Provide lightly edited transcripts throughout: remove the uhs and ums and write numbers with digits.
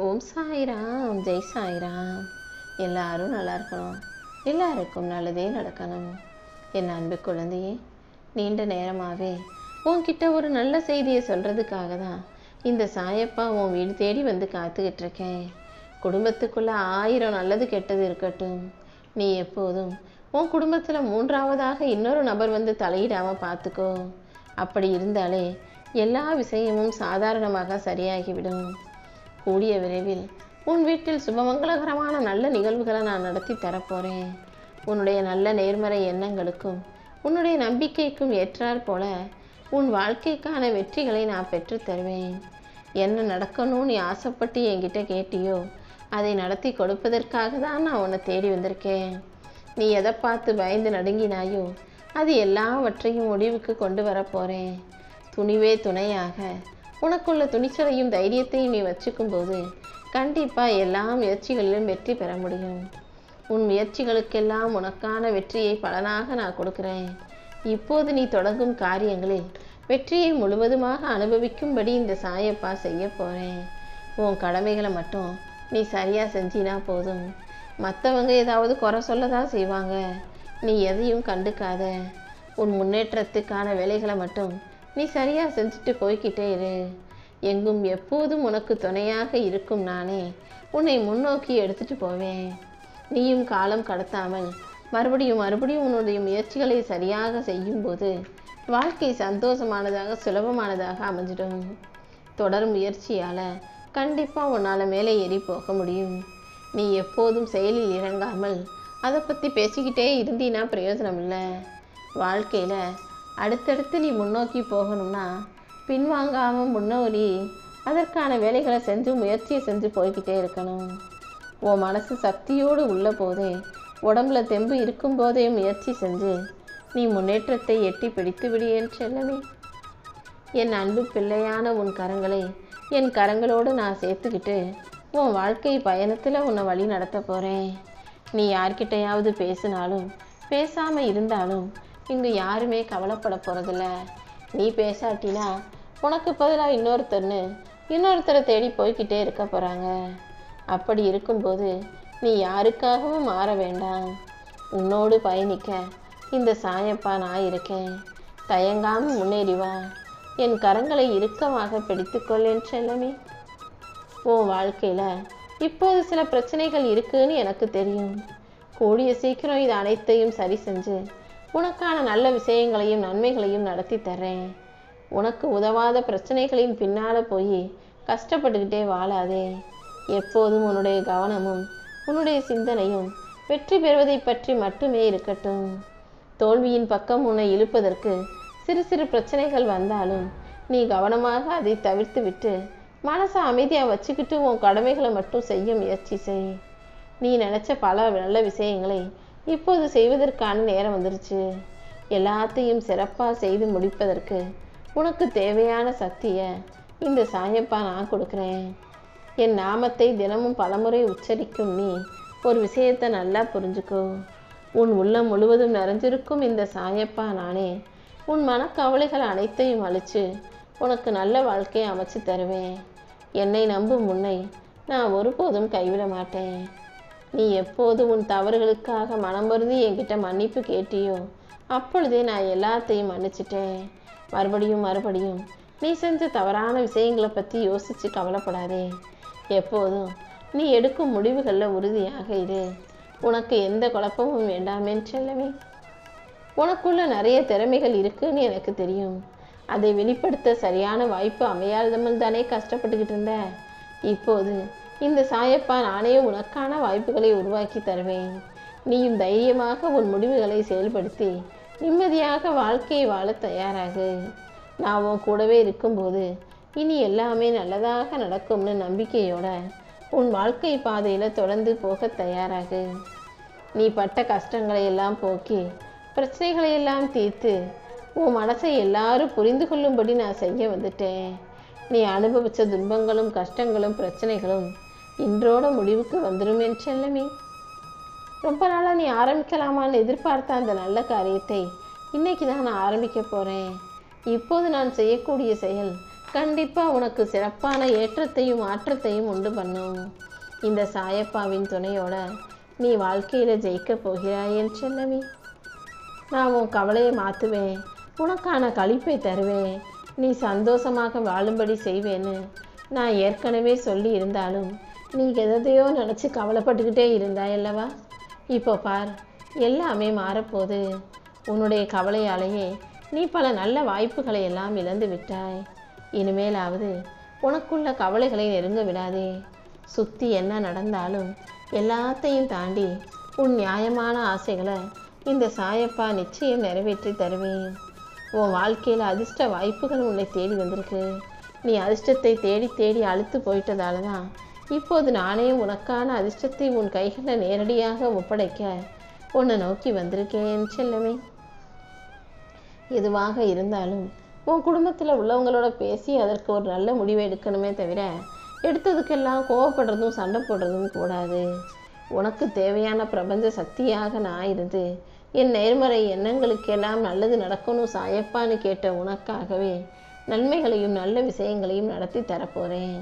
ஓம் சாய்ராம், ஜெய் சாய்ராம். எல்லாரும் நல்லா இருக்கணும், எல்லாருக்கும் நல்லதே நடக்கணும். என் அன்பு குழந்தையே, நீண்ட நேரமாகவே உன்கிட்ட ஒரு நல்ல செய்தியை சொல்கிறதுக்காக தான் இந்த சாயப்பா உன் வீடு தேடி வந்து காத்துக்கிட்டு இருக்கேன். குடும்பத்துக்குள்ளே 1000 நல்லது கெட்டது இருக்கட்டும், நீ எப்போதும் உன் குடும்பத்தில் மூன்றாவதாக இன்னொரு நபர் வந்து தலையிடாமல் பார்த்துக்கோ. அப்படி இருந்தாலே எல்லா விஷயமும் சாதாரணமாக சரியாகிவிடும். கூடிய விரைவில் உன் வீட்டில் சுபமங்களகரமான நல்ல நிகழ்வுகளை நான் நடத்தி தரப்போகிறேன். உன்னுடைய நல்ல நேர்மறை எண்ணங்களுக்கும் உன்னுடைய நம்பிக்கைக்கும் ஏற்றாற் போல உன் வாழ்க்கைக்கான வெற்றிகளை நான் பெற்று தருவேன். என்ன நடக்கணும்னு நீ ஆசைப்பட்டு என்கிட்ட கேட்டியோ அதை நடத்தி கொடுப்பதற்காக தான் நான் உன்னை தேடி வந்திருக்கேன். நீ எதை பார்த்து பயந்து நடுங்கினாயோ அது எல்லாவற்றையும் முடிவுக்கு கொண்டு வரப்போகிறேன். துணிவே துணையாக உனக்குள்ள துணிச்சலையும் தைரியத்தையும் நீ வச்சுக்கும்போது கண்டிப்பாக எல்லா முயற்சிகளிலும் வெற்றி பெற முடியும். உன் முயற்சிகளுக்கெல்லாம் உனக்கான வெற்றியை பலனாக நான் கொடுக்குறேன். இப்போது நீ தொடங்கும் காரியங்களில் வெற்றியை முழுவதுமாக அனுபவிக்கும்படி இந்த சாயப்பா செய்ய போகிறேன். உன் கடமைகளை மட்டும் நீ சரியாக செஞ்சினா போதும். மற்றவங்க ஏதாவது குறை சொல்லதான் செய்வாங்க, நீ எதையும் கண்டுக்காத. உன் முன்னேற்றத்துக்கான வேலைகளை மட்டும் நீ சரியாக செஞ்சுட்டு போய்கிட்டே இரு. எங்கும் எப்போதும் உனக்கு துணையாக இருக்கும் நானே உன்னை முன்னோக்கி எடுத்துட்டு போவேன். நீயும் காலம் கடத்தாமல் மறுபடியும் உன்னுடைய முயற்சிகளை சரியாக செய்யும்போது வாழ்க்கை சந்தோஷமானதாக சுலபமானதாக அமைஞ்சிடும். தொடர் முயற்சியால் கண்டிப்பாக உன்னால் மேலே ஏறி போக முடியும். நீ எப்போதும் செயலில் இறங்காமல் அதை பற்றி பேசிக்கிட்டே இருந்தீன்னா பிரயோஜனம் இல்லை. வாழ்க்கையில் அடுத்தடுத்து நீ முன்னோக்கி போகணும்னா பின்வாங்காமல் முன்னோடி அதற்கான வேலைகளை செஞ்சு முயற்சியை செஞ்சு போய்கிட்டே இருக்கணும். உன் மனசு சக்தியோடு உள்ள போதே, உடம்புல தெம்பு இருக்கும்போதே முயற்சி செஞ்சு நீ முன்னேற்றத்தை எட்டி பிடித்து விடியேன் செல்லவே. என் அன்பு பிள்ளையான உன் கரங்களை என் கரங்களோடு நான் சேர்த்துக்கிட்டு உன் வாழ்க்கை பயணத்தில் உன்னை வழி நடத்த போகிறேன். நீ யார்கிட்டையாவது பேசினாலும் பேசாமல் இருந்தாலும் இங்கு யாருமே கவலைப்பட போகிறதில்ல. நீ பேசாட்டினா உனக்கு பதிலாக இன்னொருத்தரை தேடி போய்கிட்டே இருக்க போகிறாங்க. அப்படி இருக்கும்போது நீ யாருக்காகவும் மாற வேண்டாம். உன்னோடு பயணிக்க இந்த சாயப்பா நான் இருக்கேன். தயங்காமல் முன்னேறி வா. என் கரங்களை இறுக்கமாக பிடித்துக்கொள்ளேன் செல்லமே. உன் வாழ்க்கையில் இப்போது சில பிரச்சனைகள் இருக்குன்னு எனக்கு தெரியும். கூடிய சீக்கிரம் இது அனைத்தையும் சரி செஞ்சு உனக்கான நல்ல விஷயங்களையும் நன்மைகளையும் நடத்தி தர்றேன். உனக்கு உதவாத பிரச்சனைகளின் பின்னால் போய் கஷ்டப்பட்டுக்கிட்டே வாழாதே. எப்போதும் உன்னுடைய கவனமும் உன்னுடைய சிந்தனையும் வெற்றி பெறுவதை பற்றி மட்டுமே இருக்கட்டும். தோல்வியின் பக்கம் உன்னை இழுப்பதற்கு சிறு சிறு பிரச்சனைகள் வந்தாலும் நீ கவனமாக அதை தவிர்த்து விட்டு மனசை அமைதியாக வச்சுக்கிட்டு உன் கடமைகளை மட்டும் செய்ய முயற்சி செய். நீ நினச்ச பல நல்ல விஷயங்களை இப்போது செய்வதற்கான நேரம் வந்துருச்சு. எல்லாத்தையும் சிறப்பாக செய்து முடிப்பதற்கு உனக்கு தேவையான சக்தியை இந்த சாயப்பா நான் கொடுக்குறேன். என் நாமத்தை தினமும் பலமுறை உச்சரிக்கும் நீ ஒரு விஷயத்தை நல்லா புரிஞ்சுக்கோ. உன் உள்ளம் முழுவதும் நிறைஞ்சிருக்கும் இந்த சாயப்பா நானே உன் மனக்கவலைகள் அனைத்தையும் அழித்து உனக்கு நல்ல வாழ்க்கையை அமைச்சு தருவேன். என்னை நம்பும் உன்னை நான் ஒருபோதும் கைவிட மாட்டேன். நீ எப்போது உன் தவறுகளுக்காக மனம் வருந்தி என்கிட்ட மன்னிப்பு கேட்டியோ அப்பொழுதே நான் எல்லாத்தையும் மன்னிச்சிட்டேன். மறுபடியும் நீ செஞ்ச தவறான விஷயங்களை பற்றி யோசித்து கவலைப்படாதே. எப்போதும் நீ எடுக்கும் முடிவுகளில் உறுதியாக இரு. உனக்கு எந்த குழப்பமும் வேண்டாமேன்னு செல்லவே. உனக்குள்ள நிறைய திறமைகள் இருக்குன்னு எனக்கு தெரியும். அதை வெளிப்படுத்த சரியான வாய்ப்பு அமையாதமல் தானே கஷ்டப்பட்டுக்கிட்டு இருந்த. இப்போது இந்த சாயப்பா நானே உனக்கான வாய்ப்புகளை உருவாக்கி தருவேன். நீயும் தைரியமாக உன் முடிவுகளை செயல்படுத்தி நிம்மதியாக வாழ்க்கையை வாழ தயாராகு. நான் உன் கூடவே இருக்கும்போது இனி எல்லாமே நல்லதாக நடக்கும்னு நம்பிக்கையோட உன் வாழ்க்கை பாதையில் தொடர்ந்து போக தயாராகு. நீ பட்ட கஷ்டங்களை எல்லாம் போக்கி பிரச்சனைகளை எல்லாம் தீர்த்து உன் மனசை எல்லாரும் புரிந்து கொள்ளும்படி நான் செய்ய வந்துட்டேன். நீ அனுபவித்த துன்பங்களும் கஷ்டங்களும் பிரச்சனைகளும் இன்றோட முடிவுக்கு வந்துடும் செல்லமே. ரொம்ப நாளாக நீ ஆரம்பிக்கலாமான்னு எதிர்பார்த்த அந்த நல்ல காரியத்தை இன்னைக்கு தான் நான் ஆரம்பிக்க போகிறேன். இப்போது நான் செய்யக்கூடிய செயல் கண்டிப்பாக உனக்கு சிறப்பான ஏற்றத்தையும் மாற்றத்தையும் உண்டு பண்ணும். இந்த சாயப்பாவின் துணையோட நீ வாழ்க்கையில் ஜெயிக்க போகிறாய் என் செல்லவி. நான் உன் கவலையை மாற்றுவேன், உனக்கான களிப்பை தருவேன், நீ சந்தோஷமாக வாழும்படி செய்வேன்னு நான் ஏற்கனவே சொல்லி இருந்தாலும் நீ எதையோ நினச்சி கவலைப்பட்டுக்கிட்டே இருந்தாய் அல்லவா? இப்போ பார், எல்லாமே மாறப்போகுது. உன்னுடைய கவலையாலேயே நீ பல நல்ல வாய்ப்புகளை எல்லாம் இழந்து விட்டாய். இனிமேலாவது உனக்குள்ள கவலைகளை நெருங்க விடாதே. சுற்றி என்ன நடந்தாலும் எல்லாத்தையும் தாண்டி உன் நியாயமான ஆசைகளை இந்த சாயப்பா நிச்சயம் நிறைவேற்றி தருவேன். உன் வாழ்க்கையில் அதிர்ஷ்ட வாய்ப்புகள் உன்னை தேடி வந்திருக்கு. நீ அதிர்ஷ்டத்தை தேடி தேடி அழுத்து போயிட்டதால தான் இப்போது நானே உனக்கான அதிர்ஷ்டத்தை உன் கைகளில் நேரடியாக ஒப்படைக்க உன்னை நோக்கி வந்திருக்கேன் செல்லமே. எதுவாக இருந்தாலும் உன் குடும்பத்தில் உள்ளவங்களோட பேசி அதற்கு ஒரு நல்ல முடிவை எடுக்கணுமே தவிர எடுத்ததுக்கெல்லாம் கோவப்படுறதும் சண்டை போடுறதும் கூடாது. உனக்கு தேவையான பிரபஞ்ச சக்தியாக நான் இருந்து என் நேர்மறை எண்ணங்களுக்கெல்லாம் நல்லது நடக்கணும் சாயப்பான்னு கேட்ட உனக்காகவே நன்மைகளையும் நல்ல விஷயங்களையும் நடத்தி தரப்போகிறேன்.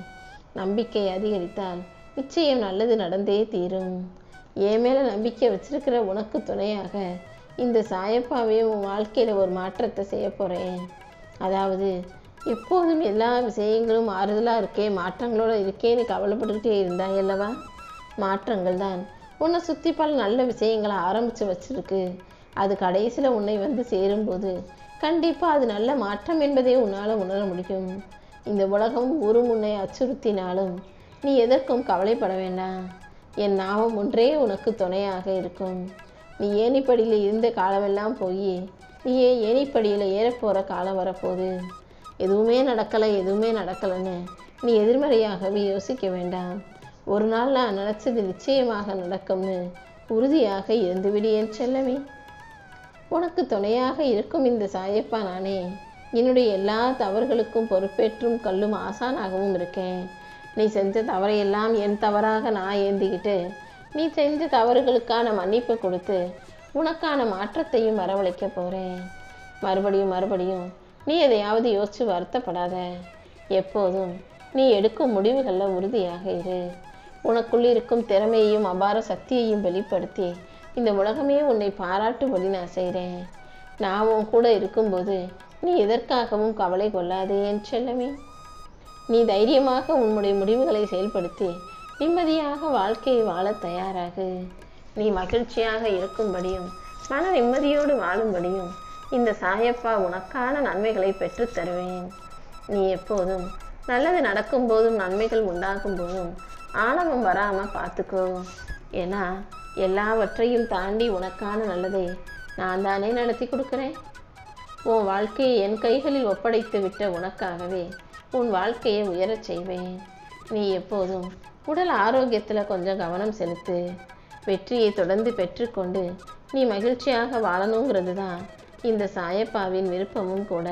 நம்பிக்கை அதிகரித்தால் நிச்சயம் நல்லது நடந்தே தீரும். என் மேலே நம்பிக்கை வச்சிருக்கிற உனக்கு துணையாக இந்த சாயப்பாவே உன் வாழ்க்கையில் ஒரு மாற்றத்தை செய்ய போகிறேன். அதாவது எப்போதும் எல்லா விஷயங்களும் ஆறுதலாக இருக்கே, மாற்றங்களோடு இருக்கேன்னு கவலைப்பட்டுக்கிட்டே இருந்தாய் அல்லவா? மாற்றங்கள் தான் உன்னை சுற்றி பல நல்ல விஷயங்களை ஆரம்பித்து வச்சிருக்கு. அது கடைசியில் உன்னை வந்து சேரும்போது கண்டிப்பாக அது நல்ல மாற்றம் என்பதே உன்னால் உணர முடியும். இந்த உலகம் ஊரும் உன்னை அச்சுறுத்தினாலும் நீ எதற்கும் கவலைப்பட வேண்டாம். என் நாமம் ஒன்றே உனக்கு துணையாக இருக்கும். நீ ஏணிப்படியில் இருந்த காலமெல்லாம் போய் நீயே ஏணிப்படியில் ஏறப்போகிற காலம் வரப்போகுது. எதுவுமே நடக்கலைன்னு நீ எதிர்மறையாகவே யோசிக்க வேண்டாம். ஒரு நாள் நான் நினச்சது நிச்சயமாக நடக்கும்னு உறுதியாக இருந்துவிடு என் செல்லவே. உனக்கு துணையாக இருக்கும் இந்த சாயப்பா நானே என்னுடைய எல்லா தவறுகளுக்கும் பொறுப்பேற்றும் கல்லும் ஆசானாகவும் இருக்கேன். நீ செஞ்ச தவறையெல்லாம் என் தவறாக நான் ஏந்திக்கிட்டு நீ செஞ்ச தவறுகளுக்கான மன்னிப்பு கொடுத்து உனக்கான மாற்றத்தையும் வரவழைக்க போகிறேன். மறுபடியும் நீ எதையாவது யோசித்து வருத்தப்படாத. எப்போதும் நீ எடுக்கும் முடிவுகளில் உறுதியாக இரு. உனக்குள் இருக்கும் திறமையையும் அபார சக்தியையும் வெளிப்படுத்தி இந்த உலகமே உன்னை பாராட்டும்படி நான் செய்கிறேன். நான் உன் கூட இருக்கும்போது நீ எதற்காகவும் கவலை கொள்ளாதே என் செல்லமே. நீ தைரியமாக உன்னுடைய முடிவுகளை செயல்படுத்தி நிம்மதியாக வாழ்க்கையை வாழ தயாராகு. நீ மகிழ்ச்சியாக இருக்கும்படியும் மன நிம்மதியோடு வாழும்படியும் இந்த சாயப்பா உனக்கான நன்மைகளை பெற்று தருவேன். நீ எப்போதும் நல்லது நடக்கும் போதும் நன்மைகள் உண்டாகும் போதும் ஆணவம் வராமல் பார்த்துக்கோ. ஏன்னா எல்லாவற்றையும் தாண்டி உனக்கான நல்லதை நான் தானே நடத்தி கொடுக்குறேன். உன் வாழ்க்கையை என் கைகளில் ஒப்படைத்து விட்ட உனக்காகவே உன் வாழ்க்கையை உயரச் செய்வேன். நீ எப்போதும் உடல் ஆரோக்கியத்தில் கொஞ்சம் கவனம் செலுத்து. வெற்றியை தொடர்ந்து பெற்றுக்கொண்டு நீ மகிழ்ச்சியாக வாழணுங்கிறது தான் இந்த சாயப்பாவின் விருப்பமும் கூட.